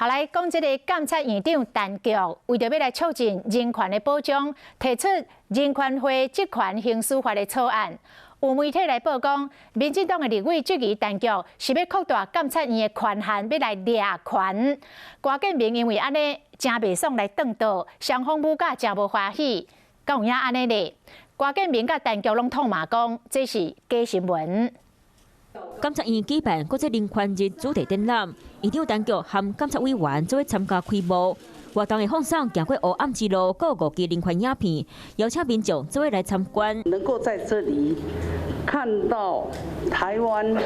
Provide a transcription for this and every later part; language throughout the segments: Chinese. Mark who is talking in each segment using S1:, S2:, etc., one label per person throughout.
S1: 后来讲，这个监察院长陈菊为着要来促进人权的保障，提出人权会职权刑事法的草案。有媒体来报讲，民进党的立委质疑陈菊是要扩大监察院的权限，要来掠权。郭建明因为安尼真袂爽来转倒，双方母甲真无欢喜，敢有影安尼咧？郭建明甲陈菊拢痛骂讲，这是假新闻。
S2: 监察院举办国际人权日主题展览，院长陈菊和监察委员做参加开幕。活动的放送行过黑暗之路，各5支人权影片，邀请民众做来参观。
S3: 能够在这里看到台湾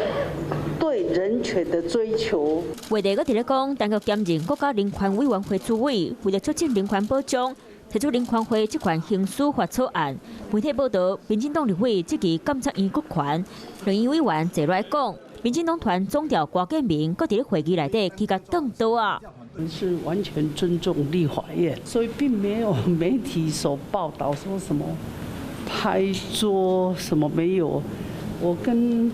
S3: 对人权的追求。
S2: 话题搁伫咧讲，陈菊兼任国家人权委员会主委，为了促进人权保障。 提出人权会职权刑事法草案，媒体报道，民进党立委质疑监察院国权，两院委员坐来讲，民进党团总调郭建明，搁伫咧会议内底去甲转倒啊。
S3: 是完全尊重立法院，所以并没有媒体所报道说什么拍桌什么没有。我跟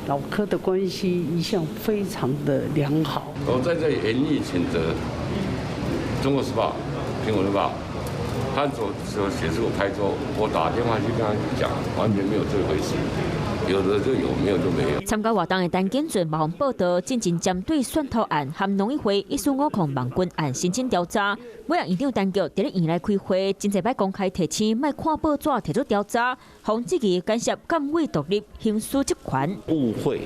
S3: 老柯的关系一向非常的良好。
S4: 我在这里严厉谴责《中国时报》《苹果日报》。 他所写出我拍桌，我打电话去跟他讲，完全没有这回事，有的就有，没有就没有。
S2: 参加活动的陈建俊马上报道，进行针对选头案和农委会145网军案申请调查。每日院长陈菊伫咧院内开会，真侪摆公开提醒，莫看报纸提出调查，防质疑干涉监委独立刑事职权。
S5: 误会。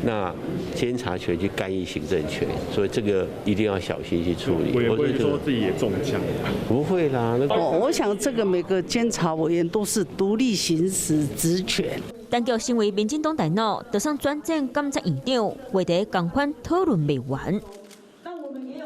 S5: 那监察权去干预行政权，所以这个一定要小心去处理。
S6: 我会说自己也中枪，
S5: 不会啦。
S3: 我想这个每个监察委员都是独立行使职权。
S2: 陈菊身为民进党大脑，就算转战监察院长，话题共款讨论未完。